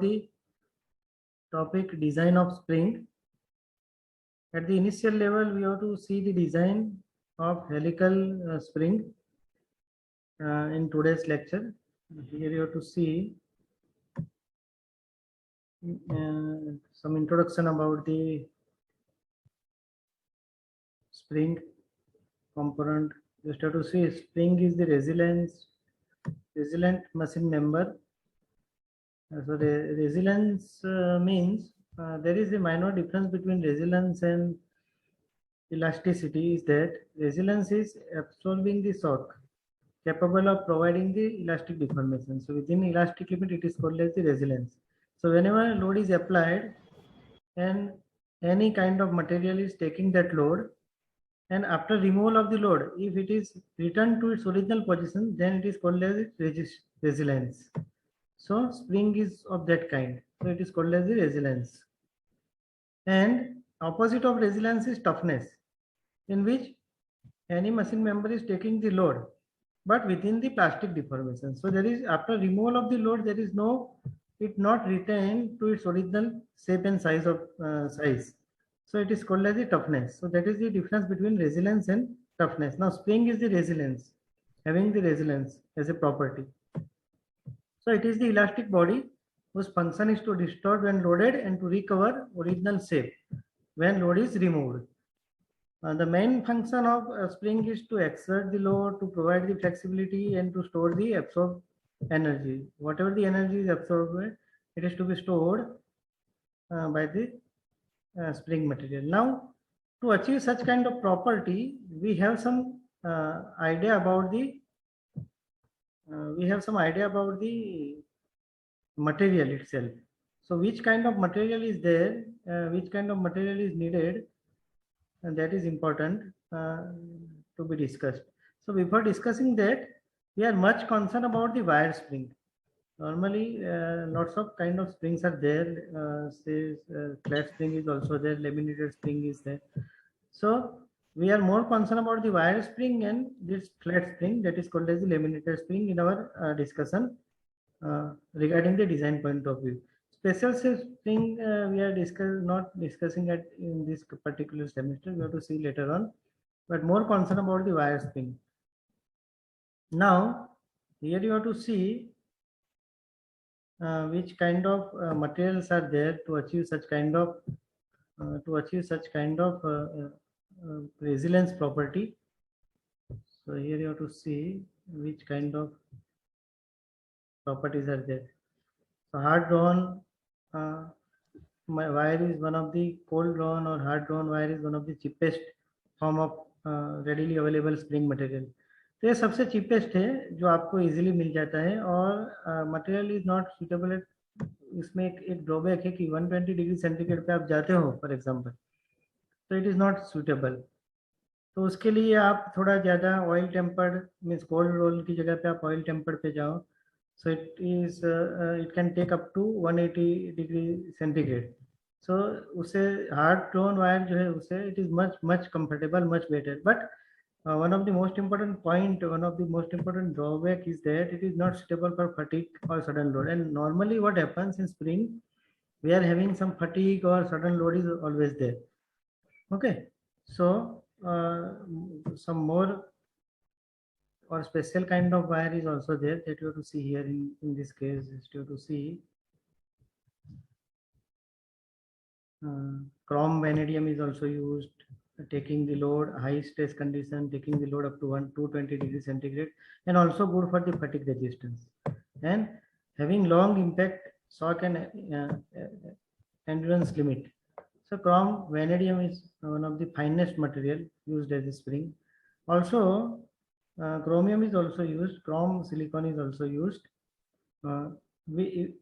the topic design of spring. At the initial level, we have to see the design of helical spring in today's lecture. Here you have to see some introduction about the spring component. Just have to see spring is the resilient machine member. So the resilience means there is a minor difference between resilience and elasticity is that resilience is absorbing the shock, capable of providing the elastic deformation. So within elastic limit, it is called as the resilience. So whenever load is applied and any kind of material is taking that load, and after removal of the load, if it is returned to its original position, then it is called as resilience. So spring is of that kind. So it is called as the resilience. And opposite of resilience is toughness, in which any machine member is taking the load, but within the plastic deformation. So there is, after removal of the load, there is no, it not retained to its original shape and size of size. So it is called as the toughness. So that is the difference between resilience and toughness. Now spring is the resilience, having the resilience as a property. So it is the elastic body whose function is to distort when loaded and to recover original shape when load is removed. The main function of spring is to exert the load, to provide the flexibility, and to store the absorbed energy. Whatever the energy is absorbed, it is to be stored by the spring material. Now, to achieve such kind of property, we have some idea about the material itself. So, which kind of material is there? Which kind of material is needed? And that is important to be discussed. So before discussing that, we are much concerned about the wire spring. Normally, lots of kind of springs are there. Flat spring is also there, laminated spring is there. So we are more concerned about the wire spring and this flat spring, that is called as the laminated spring, in our discussion regarding the design point of view. Special spring we are not discussing at in this particular semester. We have to see later on, but more concerned about the wire spring. Now, here you have to see which kind of materials are there to achieve such kind of resilience property. So here you have to see which kind of properties are there. So hard drawn wire is one of the cold drawn or hard drawn wire is one of the cheapest form of readily available spring material. तो ये सबसे cheapest है जो आपको easily मिल जाता है और material is not suitable at, इसमें एक drawback है कि 120 डिग्री सेंटीग्रेड पे आप जाते हो फॉर एग्जांपल, तो इट इज़ नॉट सुटेबल. तो उसके लिए आप थोड़ा ज़्यादा oil tempered means cold roll की जगह पे आप ऑयल टेम्पर्ड पे जाओ. So it can take up to 180 degree centigrade. So उसे hard drawn wire जो है उसे it is much comfortable, much better. But one of the most important drawback is that it is not suitable for fatigue or sudden load. And normally what happens in spring, we are having some fatigue or sudden load is always there. Okay, so some more or special kind of wire is also there that you have to see here in this case. You have to see chrome vanadium is also used, taking the load, high stress condition, taking the load up to 220 degrees centigrade, and also good for the fatigue resistance and having long impact shock and endurance limit. So chrome vanadium is one of the finest material used as a spring. Also chromium is also used, chrome silicon is also used,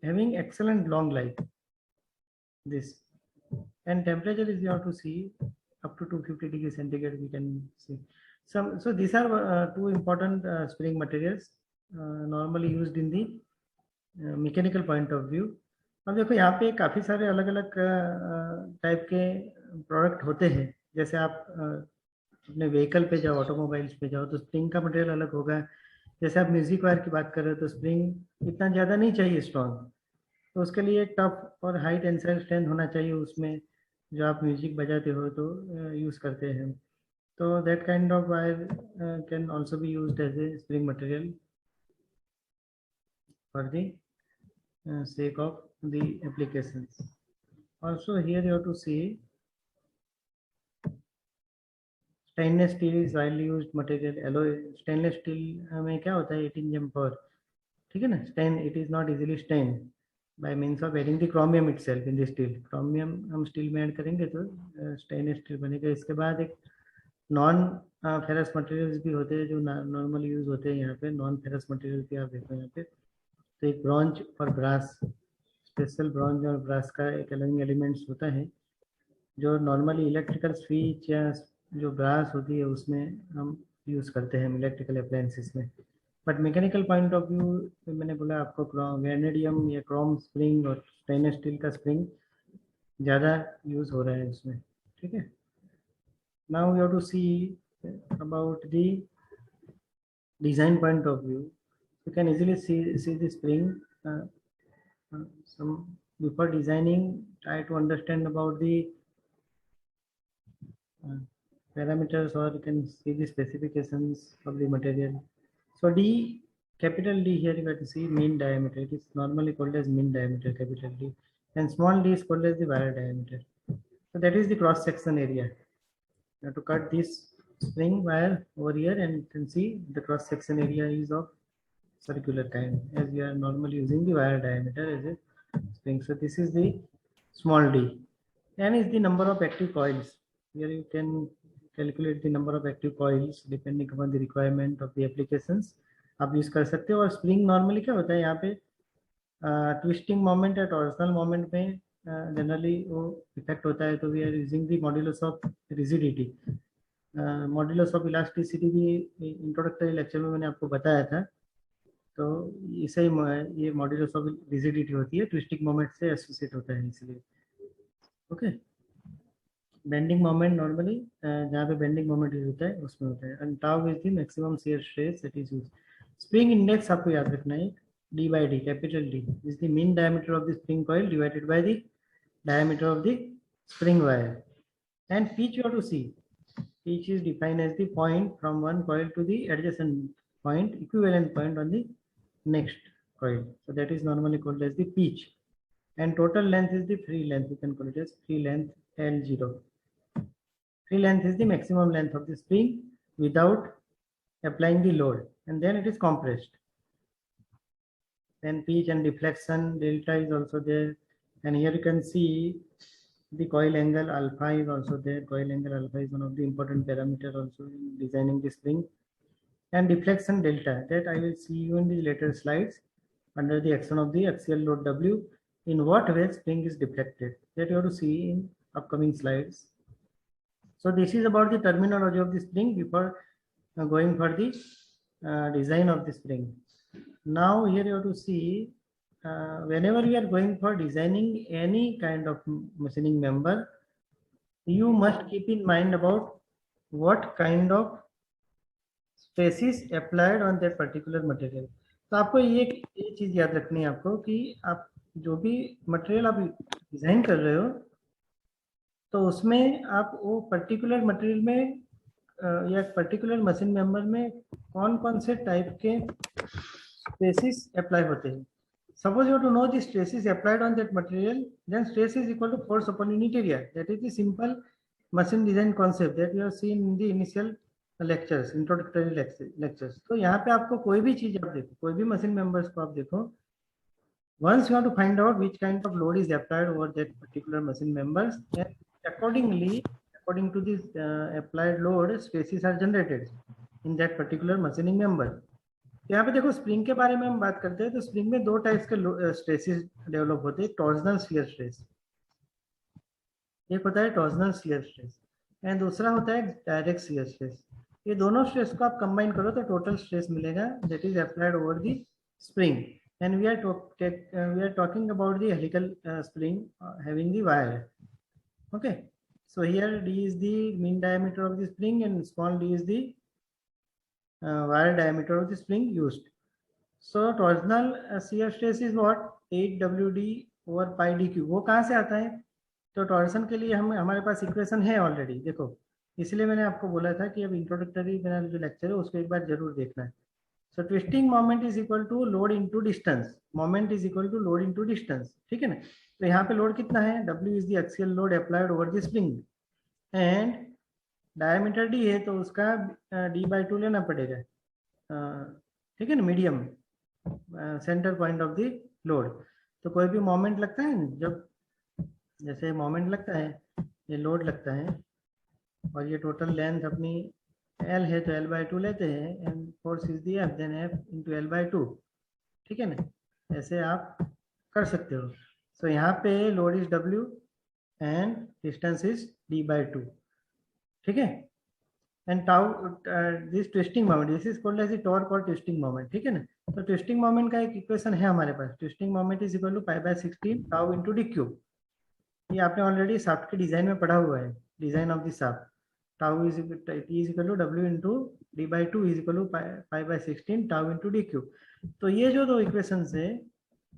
having excellent long life. This and temperature is you have to see up to 250 degrees centigrade we can see. So these are two important spring materials normally used in the mechanical point of view. अब देखो यहाँ पे काफ़ी सारे अलग अलग type के product होते हैं. जैसे आप अपने व्हीकल पे जाओ, ऑटोमोबाइल्स पे जाओ तो स्प्रिंग का मटेरियल अलग होगा. जैसे आप म्यूजिक वायर की बात कर रहे हो तो स्प्रिंग इतना ज़्यादा नहीं चाहिए स्ट्रॉन्ग, तो उसके लिए टफ और हाई टेंसाइल स्ट्रेंथ होना चाहिए उसमें, जो आप म्यूजिक बजाते हो तो यूज़ करते हैं। तो that kind of wire can also be used as a spring material for the sake of the applications. Also here you have to see stainless steel is widely used material. alloy stainless steel में क्या होता है 18 jump power, ठीक है ना। stain it is not easily stained by means of adding the chromium itself in the steel. chromium हम steel में add करेंगे तो stainless steel बनेगा। इसके बाद एक नॉन फेरस मटेरियल्स भी होते हैं जो नॉर्मली यूज होते हैं यहाँ पे। नॉन फेरस मटेरियल भी आप देखो यहाँ पे। तो एक ब्रॉन्ज और ब्रास, स्पेशल ब्रॉन्ज और ब्रास का एक अलग एलिमेंट्स होता है जो नॉर्मली इलेक्ट्रिकल स्विच या जो ब्रास होती है उसमें हम यूज़ करते हैं इलेक्ट्रिकल अप्लायंसेस में। But mechanical point of view मैंने बोला आपको वेनेडियम या क्रोम स्प्रिंग और स्टेनलेस स्टील का स्प्रिंग ज़्यादा यूज़ हो रहा है इसमें, ठीक है। Now we have to see about the design point of view. You can easily see the spring. Some before designing, try to understand about the parameters, or you can see the specifications of the material. So D, capital D here you have to see mean diameter. It is normally called as mean diameter, capital D, and small d is called as the wire diameter. So that is the cross section area. You have to cut this spring wire over here, and you can see the cross section area is of circular kind, as we are normally using the wire diameter as a spring. So this is the small d. N is the number of active coils. Here you can calculate the number of active coils depending upon the requirement of the applications. आप use कर सकते हो। और spring normally क्या होता है यहाँ पे ट्विस्टिंग मोमेंट या टॉर्सनल मोमेंट में जनरली वो इफेक्ट होता है। तो we are using the modulus of rigidity. Modulus of elasticity भी इंट्रोडक्टरी लेक्चर में मैंने आपको बताया था। तो इसे ये मॉड्यूलस ऑफ रिजिडिटी होती है, ट्विस्टिंग मोमेंट से एसोसिएट होता है इसलिए। ओके, बेंडिंग मोमेंट नॉर्मली जहाँ पे बेंडिंग मोमेंट यूज होता है उसमें होता है। And tau is the maximum shear stress that is use. Spring index आपको याद रखना है, d by d, capital D is the mean diameter of the spring coil divided by the diameter of the spring wire. And pitch you have to see, pitch is defined as the point from one coil to the adjacent point, equivalent point on the next coil. So that is normally called as the pitch. And total length is the free length, you can call it as free length L0. Free length is the maximum length of the spring without applying the load, and then it is compressed. Then pitch and deflection delta is also there, and here you can see the coil angle alpha is also there. Coil angle alpha is one of the important parameter also in designing the spring. And deflection delta, that I will see you in the later slides under the action of the axial load W, in what way spring is deflected, that you have to see in upcoming slides. So this is about the terminology of the spring before going for the design of the spring. Now here you have to see whenever we are going for designing any kind of machining member, you must keep in mind about what kind of stresses applied on that particular material. तो आपको ये चीज याद रखनी है आपको कि आप जो भी मटेरियल आप डिजाइन कर रहे हो तो उसमें आप वो पर्टिकुलर मटेरियल में या पर्टिकुलर मशीन मेंबर में कौन कौन से टाइप के stresses apply होते हैं. Suppose you have to know the stresses applied on that material, then stress is equal to force upon unit area. That is the simple machine design concept that you have seen in the initial lectures, introductory lectures. तो यहाँ पे आपको कोई भी चीज आप देखो, कोई भी मशीन मेंबर्स को आप देखो, once you have to find out which kind of load is applied over that particular machine members, and accordingly, according to this applied load, stresses are generated in that particular machining member. यहाँ पे देखो spring के बारे में हम बात करते हैं तो स्प्रिंग में दो टाइप्स के स्ट्रेसेस डेवलप होते हैं, टॉर्जनल शियर स्ट्रेस, एक होता है टॉर्जनल शियर स्ट्रेस एंड दूसरा होता है डायरेक्ट शियर स्ट्रेस. ये दोनों स्ट्रेस को आप कंबाइन करो तो टोटल स्ट्रेस मिलेगा that is applied over the spring. And we are talking about the helical spring having the wire. Okay, so here d is the mean diameter of the spring and small d is the wire diameter of the spring used. So torsional shear stress is what? 8WD/πdq वो कहाँ से आता है? तो torsion के लिए हम हमारे पास इक्वेशन है ऑलरेडी, देखो इसलिए मैंने आपको बोला था कि अब इंट्रोडक्टरी मेरा जो लेक्चर है उसको एक बार जरूर देखना है। So twisting moment is equal to load into distance, moment is equal to load into distance, ठीक है ना। तो यहाँ पे लोड कितना है? W is the axial load applied over the spring and diameter D है तो उसका D/2 लेना पड़ेगा, ठीक है ना, medium centre point of the load. तो कोई भी मोमेंट लगता है, जब जैसे मोमेंट लगता है, ये लोड लगता है और ये टोटल लेंथ अपनी L है तो L/2 लेते हैं and force is the F then F into L/2, ठीक है ना, ऐसे आप कर सकते हो। सो यहाँ पे load is W and distance is D/2, ठीक है। And tau this twisting moment, this is called as the torque और ट्विस्टिंग मोमेंट, ठीक है ना। तो ट्विस्टिंग मोमेंट का एक इक्वेशन है हमारे पास, twisting moment is equal to π/16 tau into D3। ये आपने ऑलरेडी शाफ्ट के डिजाइन में पढ़ा हुआ है, design of the shaft. Tau is equal to W into D/2 is equal to π/16 tau into D3। तो ये जो दो इक्वेशंस है,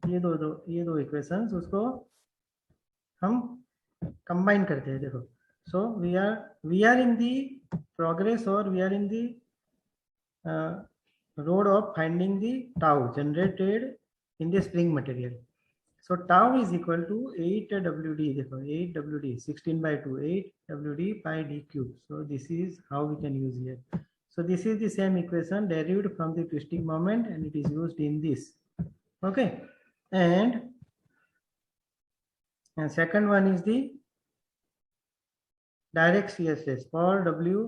ये दो इक्वेशंस, उसको हम कंबाइन करते हैं, देखो। So we are in the progress और we are in the road of finding the tau generated in the spring material. So tau is equal to 8WD, देखो 8WD 16/2 8WD pi d cube. So this is how we can use here. So this is the same equation derived from the twisting moment and it is used in this. Okay, and second one is the direct shear stress for W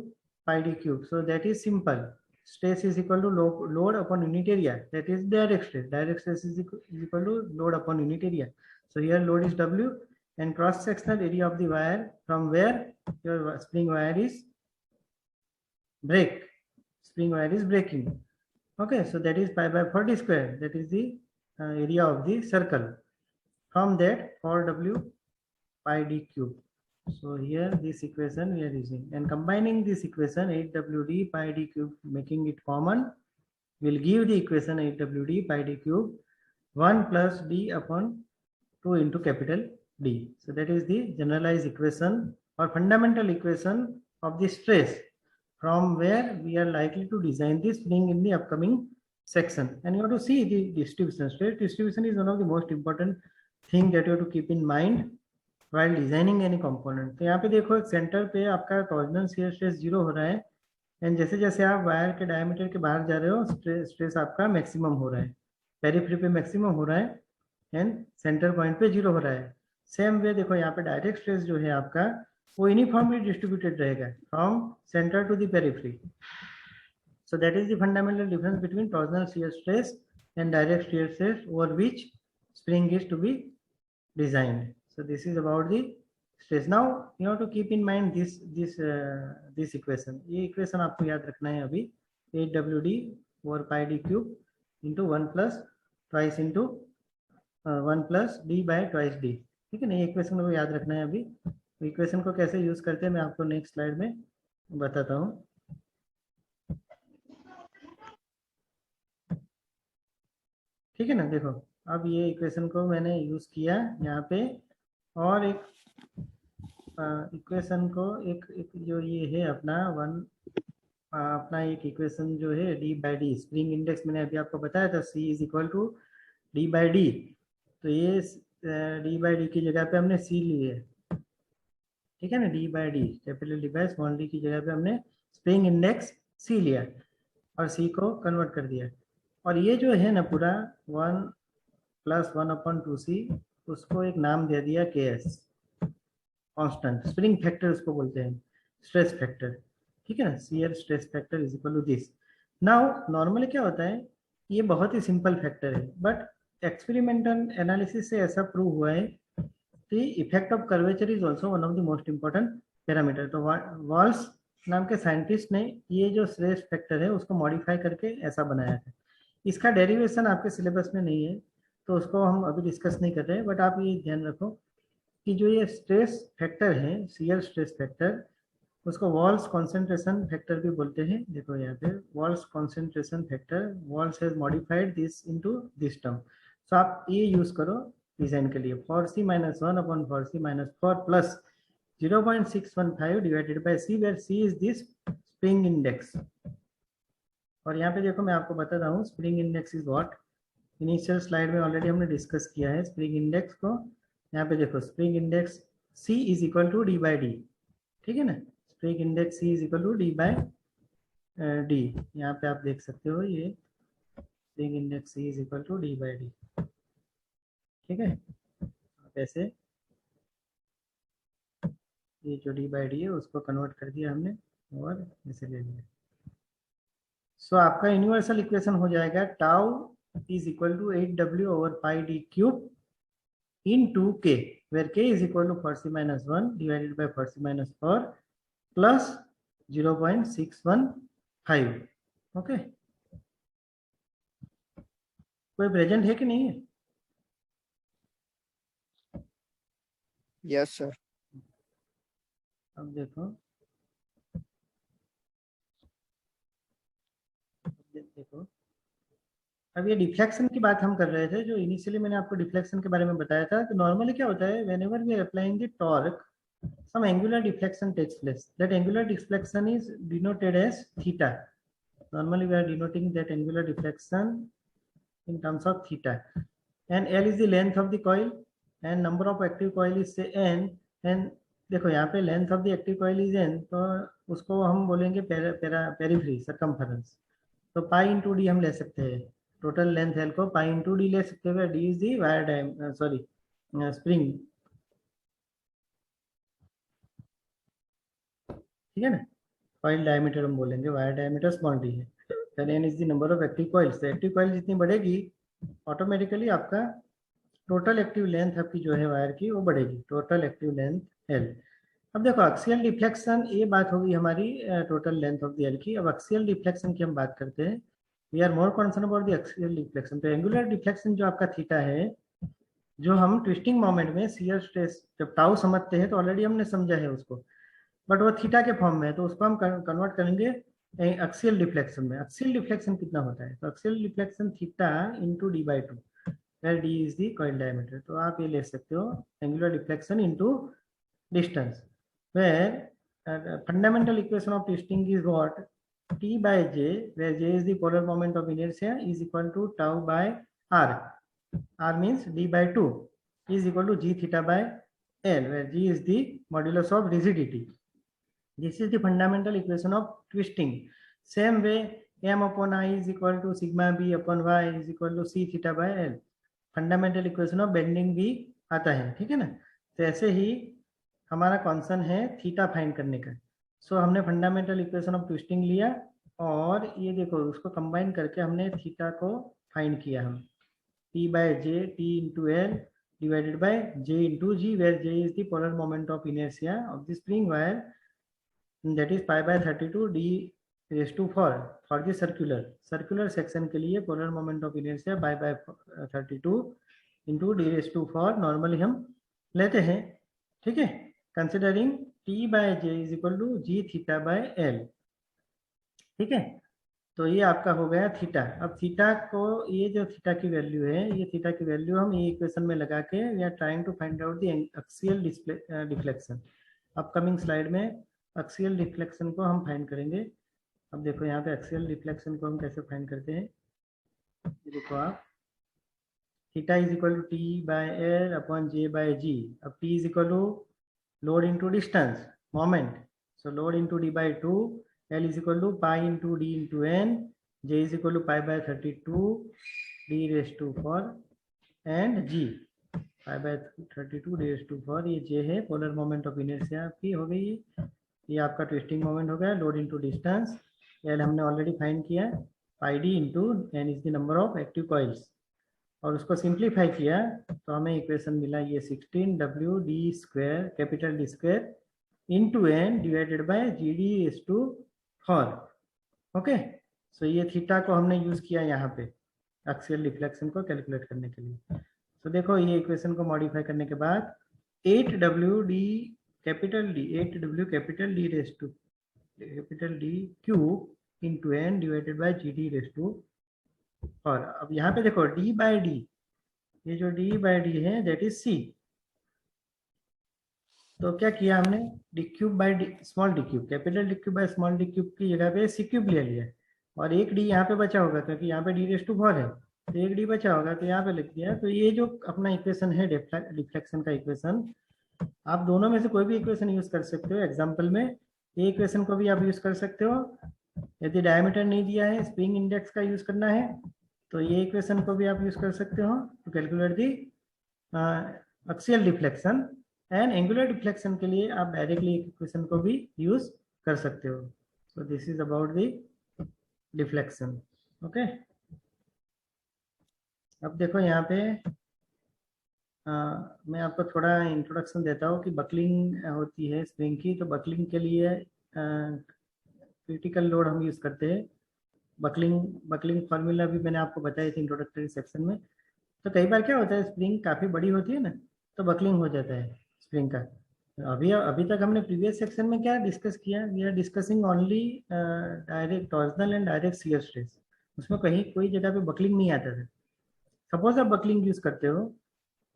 pi d cube. So that is simple. Stress is equal to load upon unit area, that is direct stress. Direct stress is equal to load upon unit area. So here load is W and cross sectional area of the wire from where your spring wire is breaking. Okay, so that is π/40 square, that is the area of the circle. From that 4W pi d cube. So here this equation we are using and combining this equation 8WD pi d cube, making it common, will give the equation 8WD pi d cube 1 plus D upon 2 into capital D. So that is the generalized equation or fundamental equation of the stress from where we are likely to design this spring in the upcoming section. And you have to see the distribution. Stress distribution is one of the most important thing that you have to keep in mind while designing any component. तो यहाँ पे देखो एक centre पे आपका torsional shear stress 0 हो रहा है एंड जैसे जैसे आप वायर के डायमीटर के बाहर जा रहे हो स्ट्रेस आपका मैक्सिमम हो रहा है, पेरिफेरी पे मैक्सिमम हो रहा है एंड सेंटर पॉइंट पे 0 हो रहा है। सेम वे देखो यहाँ पे डायरेक्ट स्ट्रेस जो है आपका वो यूनिफॉर्मली डिस्ट्रीब्यूटेड रहेगा from centre to the periphery. So that is the fundamental difference between torsional shear stress and direct shear stress over which spring is to be designed. So this is about the stress. Now you have to keep in mind this equation. ये equation आपको याद रखना है अभी 8WD over pi d cube into 1 plus twice into 1 plus D by twice D. ठीक है ना, ये equation को याद रखना है अभी. इक्वेशन को कैसे यूज करते हैं मैं आपको नेक्स्ट स्लाइड में बताता हूँ. ठीक है ना, देखो अब ये इक्वेशन को मैंने यूज किया यहाँ पे और एक इक्वेशन को एक जो ये है अपना अपना एक इक्वेशन जो है D/D स्प्रिंग इंडेक्स मैंने अभी आपको बताया था C is equal to D/D. तो ये D/D की जगह पे हमने C लिए, ठीक है ना, D/D capital D by small d की जगह पे हमने स्प्रिंग इंडेक्स C लिया और C को कन्वर्ट कर दिया और ये जो है ना पूरा 1 + 1/2C उसको एक नाम दे दिया KS कांस्टेंट, स्प्रिंग फैक्टर उसको बोलते हैं, स्ट्रेस फैक्टर, ठीक है ना, shear stress factor is equal to this. Now normally क्या होता है, ये बहुत ही सिंपल फैक्टर है बट एक्सपेरिमेंटल एनालिसिस से ऐसा प्रूव हुआ है कि effect of curvature is also one of the most important parameter. तो वॉल्स नाम के साइंटिस्ट ने ये जो स्ट्रेस फैक्टर है उसको मॉडिफाई करके ऐसा बनाया है. इसका डेरिवेशन आपके सिलेबस में नहीं है तो उसको हम अभी डिस्कस नहीं कर रहे हैं, बट आप ये ध्यान रखो कि जो ये स्ट्रेस फैक्टर है शियर स्ट्रेस फैक्टर उसको वॉल्स कॉन्सेंट्रेशन फैक्टर भी बोलते हैं. देखो यहाँ पे Wahl's concentration factor, Wahl's has modified this into this term. So आप ये यूज करो डिजाइन के लिए, four C minus one upon for C minus four plus 0.615 divided by C, where C is this spring index. और यहाँ पे देखो मैं आपको बताता हूँ spring index is what. Initial slide में ऑलरेडी हमने डिस्कस किया है स्प्रिंग इंडेक्स को। यहाँ पे देखो spring index C is equal to D by D, ठीक है ना। Spring index C is equal to D by D, यहाँ पे आप देख सकते हो ये spring index C is equal to D by D, ठीक है। आप ऐसे ये जो डी बाई डी है उसको कन्वर्ट कर दिया हमने और ऐसे ले लिया। सो आपका यूनिवर्सल इक्वेशन हो जाएगा tau is equal to 8W over pi D cube into k, where k is equal to 4c minus 1 divided by 4c minus 4 plus 0.615। Okay, कोई प्रेजेंट है कि नहीं है? Yes sir. अब देखो अब ये डिफ्लेक्शन की बात हम कर रहे थे, जो इनिशियली मैंने आपको डिफ्लेक्शन के बारे में बताया था। तो नॉर्मली क्या होता है, whenever we are applying the torque some angular deflection takes place. That angular deflection is denoted as theta. Normally we are denoting that angular deflection in terms of theta, and L is the length of the coil and number of active coil is say n, and देखो यहाँ पे length of the active coil is n, तो उसको हम बोलेंगे periphery circumference. तो pi into D हम ले सकते हैं, टोटल लेंथ एल को पाई इंटू डी ले सकते हैं, D is the wire diam sorry spring, ठीक है ना। कॉइल डायमीटर हम बोलेंगे, वायर डायमीटर स्मॉल डी है। Then N is the number of active coils. Active coil जितनी बढ़ेगी ऑटोमेटिकली आपका टोटल एक्टिव लेंथ आपकी जो है वायर की वो बढ़ेगी, टोटल एक्टिव लेंथ एल। अब देखो एक्सियल डिफ्लेक्शन, ये बात होगी हमारी total length of the L की। अब एक्सियल डिफ्लेक्शन की हम बात करते हैं, we are more concern about the axial deflection. तो एंगुलर डिफ्लेक्शन जो आपका थीटा है, जो हम ट्विस्टिंग मोमेंट में शियर स्ट्रेस जब टाउ समझते हैं तो ऑलरेडी हमने समझा है उसको, बट वो थीटा के फॉर्म में है, तो उसको हम कन्वर्ट करेंगे एक्सियल डिफ्लेक्शन में। एक्सियल डिफ्लेक्शन कितना होता है, तो axial deflection theta into D by two, where D is the coil diameter. तो आप ये ले सकते हो angular deflection into distance, where fundamental equation of twisting is what, T by J, where J is the polar moment of inertia, is equal to tau by R. R means D by 2 is equal to G theta by L, where G is the modulus of rigidity. This is the fundamental equation of twisting. Same way, M upon I is equal to sigma B upon Y is equal to C theta by L. Fundamental equation of bending भी आता है, ठीक है ना। तो ऐसे ही हमारा concern है थीटा फाइंड करने का। सो हमने फंडामेंटल इक्वेशन ऑफ ट्विस्टिंग लिया और ये देखो उसको कंबाइन करके हमने थीटा को फाइंड किया हम, P by J T into L divided by J into G, where J is the polar moment of inertia of the spring wire, that is pi by 32 d raised to 4 for the circular section के लिए polar moment of inertia pi by 32 into d raised to 4 normally हम लेते हैं, ठीक है। considering t by j is equal to g theta by l, ठीक है। तो ये आपका हो गया थीटा। अब थीटा को, ये जो थीटा की वैल्यू है, ये थीटा की वैल्यू हम ये इक्वेशन में लगा के we are trying to find out the axial deflection. Upcoming slide में एक्सियल डिफ्लेक्शन को हम फाइंड करेंगे। अब देखो यहाँ पे एक्सियल डिफ्लेक्शन को हम कैसे फाइंड करते हैं, ये देखो आप, theta is equal to T by L upon J by G. अब T is equal to load into distance moment, so load into D by two, L is equal to pi into D into N, J is equal to pi by 32 D raised to 4 and G pi by 32 D raised to 4। ये J है polar moment of inertia आपकी हो गई, ये आपका twisting moment हो गया, load into distance, L हमने ऑलरेडी फाइंड किया, pi D into N is the number of active coils, और उसको सिंप्लीफाई किया तो हमें इक्वेशन मिला ये 16W D square capital D स्क्वायर into N divided by G D is to 4। Okay, so ये थीटा को हमने यूज किया यहाँ पे एक्सियल डिफ्लेक्शन को कैलकुलेट करने के लिए। तो देखो ये इक्वेशन को मॉडिफाई करने के बाद 8W capital D raise to capital D cube into N divided by G D raise to 4। अब यहाँ पे देखो D बाई डी, ये जो डी बाई डी है दैट इज सी। तो क्या किया हमने, D cube by D small D cube, capital D cube by small D cube की जगह पे सी क्यूब ले लिया, और एक डी यहाँ पे बचा होगा क्योंकि यहाँ पे डी रेस टू 4 है, तो एक डी बचा होगा तो यहाँ पे लिख दिया। तो ये जो अपना इक्वेशन है डिफ्लेक्शन का इक्वेशन, आप दोनों में से कोई भी इक्वेशन यूज कर सकते हो। एग्जाम्पल में ये इक्वेशन को भी आप यूज कर सकते हो। यदि डायमीटर नहीं दिया है, स्प्रिंग इंडेक्स का यूज करना है, तो ये इक्वेशन को भी आप यूज कर सकते हो to calculate the axial deflection. And angular deflection के लिए आप डायरेक्टली इक्वेशन को भी यूज कर सकते हो। So this is about the deflection. Okay, अब देखो यहाँ पे मैं आपको थोड़ा इंट्रोडक्शन देता हूँ कि बकलिंग होती है स्प्रिंग की। तो बकलिंग के लिए क्रिटिकल लोड हम यूज करते हैं। बकलिंग बकलिंग फार्मूला भी मैंने आपको बताया था इंट्रोडक्टरी सेक्शन में। तो कई बार क्या होता है, स्प्रिंग काफ़ी बड़ी होती है ना, तो बकलिंग हो जाता है स्प्रिंग का। अभी अभी तक हमने प्रीवियस सेक्शन में क्या डिस्कस किया, we are discussing only direct torsional and direct shear stress. उसमें कहीं कोई जगह पे बकलिंग नहीं आता था। सपोज आप बकलिंग यूज करते हो,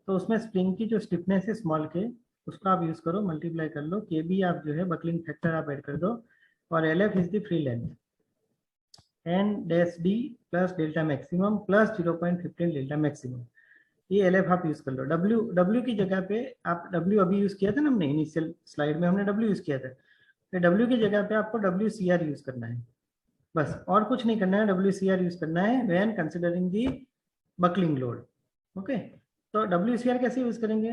तो उसमें स्प्रिंग की जो स्टिफनेस है स्मॉल के, उसको आप यूज करो, मल्टीप्लाई कर लो, के बी आप जो है बकलिंग फैक्टर आप ऐड कर दो, और L F is the free length, N dash D plus delta maximum plus 0.15 delta maximum. ये एल एफ आप यूज कर लो। डब्ल्यू डब्ल्यू की जगह पे आप डब्ल्यू अभी यूज किया था ना हमने, इनिशियल स्लाइड में हमने डब्ल्यू यूज किया था, तो डब्ल्यू की जगह पे आपको डब्ल्यू सी आर यूज करना है, बस और कुछ नहीं करना है। डब्ल्यू सी आर यूज करना है when considering the buckling load. Okay, तो डब्ल्यू सी आर कैसे यूज करेंगे,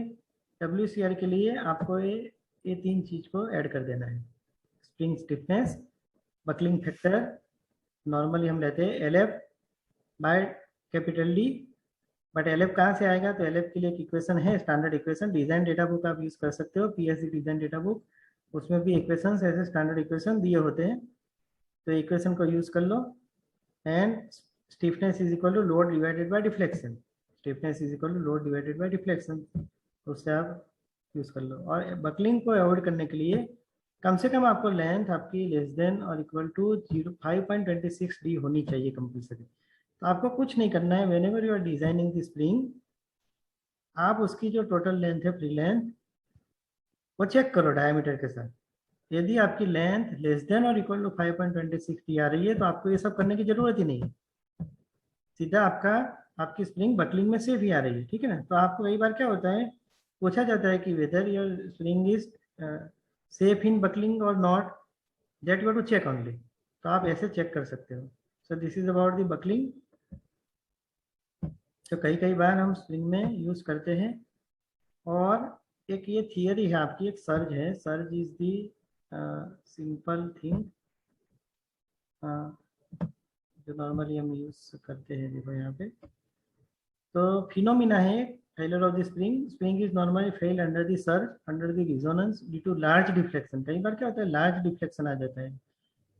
डब्ल्यू सी आर के लिए आपको ये तीन चीज को ऐड कर देना है, spring stiffness, buckling factor, normally हम लेते हैं L F by capital D, but L F कहाँ से आएगा, तो एल एफ के लिए एक इक्वेशन है, standard equation, design data book आप यूज कर सकते हो, पीएससी डिजाइन डेटा बुक, उसमें भी इक्वेशन ऐसे स्टैंडर्ड इक्वेशन दिए होते हैं, तो इक्वेशन को यूज कर लो। And stiffness is equal to load divided by deflection, stiffness is equal to load divided by deflection, उससे आप यूज कर लो। और बकलिंग को अवॉइड करने के लिए कम से कम आपको लेंथ आपकी लेस देन और इक्वल टू 5.26 डी होनी चाहिए कंपल्सरी। तो आपको कुछ नहीं करना है, whenever you are designing the spring, आप उसकी जो टोटल लेंथ है, फ्री लेंथ, वो चेक करो डायमीटर के साथ। यदि आपकी लेंथ लेस देन और इक्वल टू 5.26 टी आ रही है, तो आपको ये सब करने की जरूरत ही नहीं है, सीधा आपकी स्प्रिंग बकलिंग में सेफ ही आ रही है, ठीक है ना। तो आपको कई बार क्या होता है, पूछा जाता है कि whether your spring is safe in buckling और not, that you to check only, तो आप ऐसे चेक कर सकते हो। So this is about the buckling. तो कई बार हम स्प्रिंग में यूज करते हैं। और एक ये थियरी है आपकी, एक सर्ज है, surge is the simple thing जो नॉर्मली हम यूज करते हैं। देखो यहाँ पे तो फिनोमिना है, failure of the spring, spring is normally fail under the surge under the resonance due to large deflection. कई बार क्या होता है, लार्ज डिफ्लेक्शन आ जाता है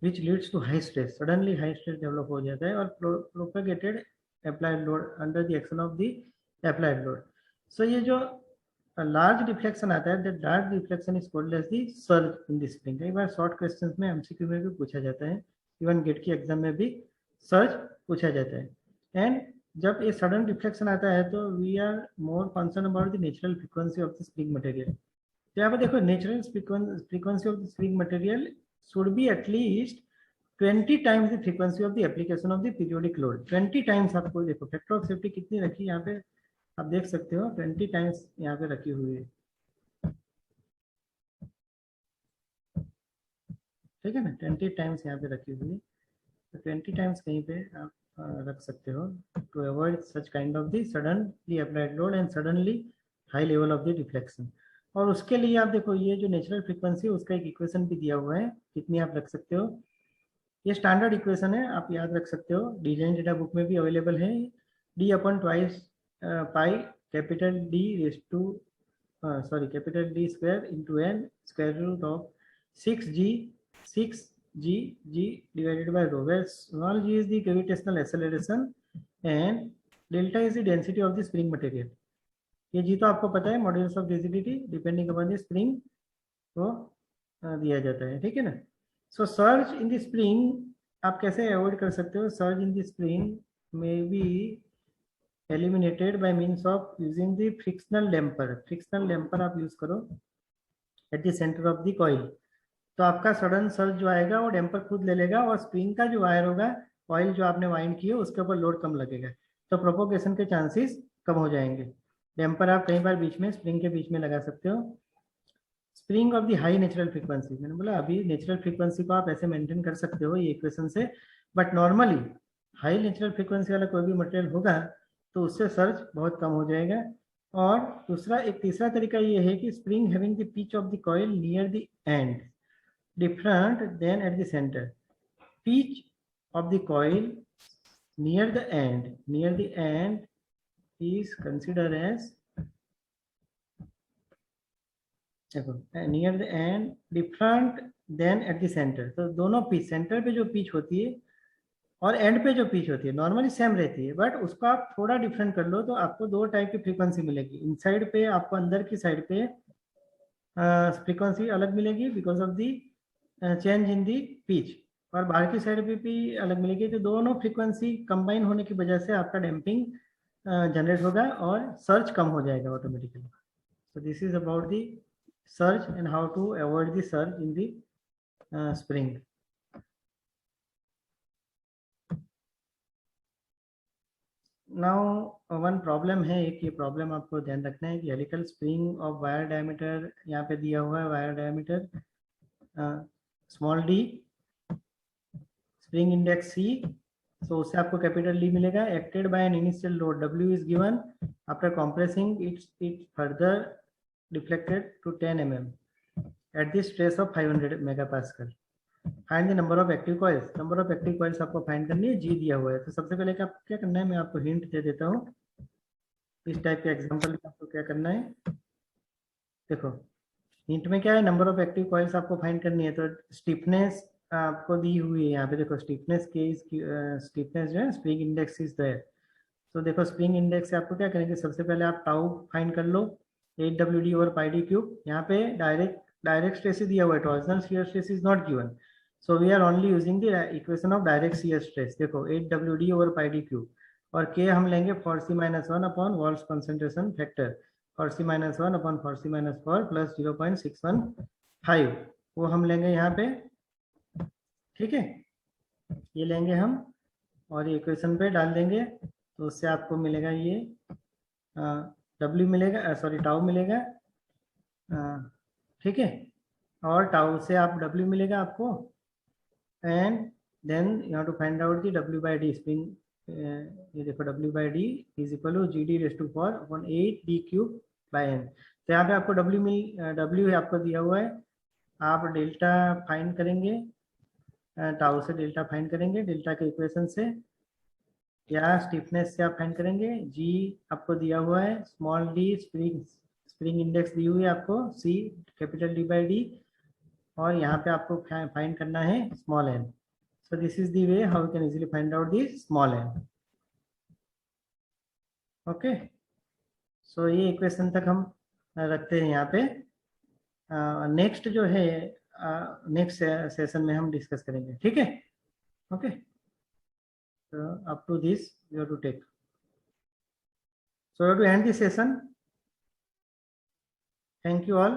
which leads to high stress, suddenly high stress develop हो जाता है, और propagated applied load under the action of the applied load. So ये जो लार्ज डिफ्लेक्शन आता है, that large deflection is called as the surge in the spring. कई बार शॉर्ट क्वेश्चंस में एमसीक्यू में भी पूछा जाता है, इवन गेट की एग्जाम में भी सर्ज पूछा जाता है। एंड जब ये सडन डिफ्लेक्शन आता है, तो we are more concern about the natural frequency of the spring material. तो यहाँ पे देखो, natural frequency of the spring material should be at least 20 times the frequency of the application of the periodic load। 20 times आपको देखो factor of safety कितनी रखी है यहाँ पे, आप देख सकते हो 20 टाइम्स यहाँ पे रखी हुई है, ठीक है ना, 20 टाइम्स यहाँ पे रखी हुई है। तो 20 टाइम्स कहीं पे आप रख सकते हो to avoid such kind of the suddenly applied load and suddenly high level of the deflection. और उसके लिए आप देखो, ये जो नेचुरल फ्रीक्वेंसी है उसका एक इक्वेशन भी दिया हुआ है, कितनी आप रख सकते हो। ये स्टैंडर्ड इक्वेशन है, आप याद रख सकते हो, डिजाइन डेटा बुक में भी अवेलेबल है। D upon twice pi capital D raise to sorry capital D square into N square root of 6g divided by rho, where small g is the gravitational acceleration and delta is the density of the spring material। ये जी तो आपको पता है, modulus of rigidity depending upon the spring को दिया जाता है, ठीक है ना। सो सर्ज इन द स्प्रिंग आप कैसे अवॉइड कर सकते हो, सर्ज इन द स्प्रिंग में B eliminated by means of using the frictional damper. Frictional damper आप यूज करो at the center of the coil, तो आपका सडन सर्ज जो आएगा वो डैम्पर खुद ले लेगा और स्प्रिंग का जो वायर होगा, कॉइल जो आपने वाइंड की है उसके ऊपर लोड कम लगेगा, तो प्रोपोगेशन के चांसेस कम हो जाएंगे। डैम्पर आप कई बार बीच में स्प्रिंग के बीच में लगा सकते हो। Spring of the high natural frequency, मैंने बोला अभी नेचुरल फ्रीक्वेंसी को आप ऐसे मेंटेन कर सकते हो ये इक्वेशन से, but normally high natural frequency वाला कोई भी मटेरियल होगा तो उससे सर्ज बहुत कम हो जाएगा। और दूसरा एक तीसरा तरीका ये है कि spring having the pitch of the coil near the end different than at the center. Pitch of the coil near the end is considered as, near the end different than at the center. तो दोनों pitch, centre पे जो pitch होती है और and पे जो pitch होती है नॉर्मली सेम रहती है, बट उसको आप थोड़ा डिफरेंट कर लो तो आपको दो टाइप की फ्रीक्वेंसी मिलेगी। इनसाइड पे आपको अंदर की साइड पे फ्रीक्वेंसी अलग मिलेगी because of the change in the pitch, और बाहर की साइड पे भी अलग मिलेगी। तो दोनों फ्रीक्वेंसी कंबाइन होने की वजह से आपका डैम्पिंग जनरेट होगा और सर्ज कम हो जाएगा automatically. So this is about the surge and how to avoid the surge in the spring. Now one problem है, एक ये प्रॉब्लम आपको ध्यान रखना है कि helical spring of wire diameter यहाँ पे दिया हुआ है, wire diameter small D, spring index C, तो उससे आपको कैपिटल डी मिलेगा। Acted by an initial load W is given, after compressing it further deflected to 10 mm at the stress of 500 megapascal. Find the number of active coils, number of active coils आपको find करनी है, जी दिया हुआ है। तो सबसे पहले क्या करना है, मैं आपको हिंट दे देता हूँ। इस टाइप के एग्जांपल में आपको क्या करना है, देखो हिंट में क्या है, नंबर ऑफ एक्टिव कॉइल्स आपको फाइंड करनी है। तो स्टिफनेस आपको दी हुई है यहाँ पे, देखो स्टिफनेस के स्टिफनेस जो है स्प्रिंग इंडेक्स इज देयर। तो देखो स्प्रिंग इंडेक्स से आपको क्या करेंगे, सबसे पहले आप टाउ फाइंड कर लो 8WD over pi D cube. यहाँ पे डायरेक्ट स्ट्रेस दिया हुआ है, torsional shear stress is not given, so we are only using the equation of direct shear stress. देखो 8WD over pi D cube, और के हम लेंगे for C minus 1 upon Wahl's concentration factor, for C minus 1 upon for C minus 4 plus 0.615, वो हम लेंगे यहाँ पे, ठीक है, ये लेंगे हम और ये इक्वेशन पे डाल देंगे, तो उससे आपको मिलेगा ये डब्ल्यू मिलेगा, सॉरी टाउ मिलेगा, ठीक है, और टाउ से आप डब्ल्यू मिलेगा आपको, and then you have to find out the W by D spring. ये देखो W by D is equal to G D raise to 4 upon 8 D cube by N. तो यहाँ पे आपको डब्ल्यू है आपको दिया हुआ है, आप डेल्टा फाइंड करेंगे, टाउ से डेल्टा फाइंड करेंगे, डेल्टा के इक्वेशन से या स्टिफनेस से आप फाइंड करेंगे। जी आपको दिया हुआ है, स्मॉल डी स्प्रिंग इंडेक्स दी हुई है आपको, C capital D by D, और यहाँ पे आपको फाइंड करना है small N. So this is the way how you can easily find out the small N. Okay, so ये इक्वेशन तक हम रखते हैं यहाँ पे। नेक्स्ट जो है नेक्स्ट सेशन में हम डिस्कस करेंगे, ठीक है। Okay, up to this you have to take, so you have to end the session. Thank you all.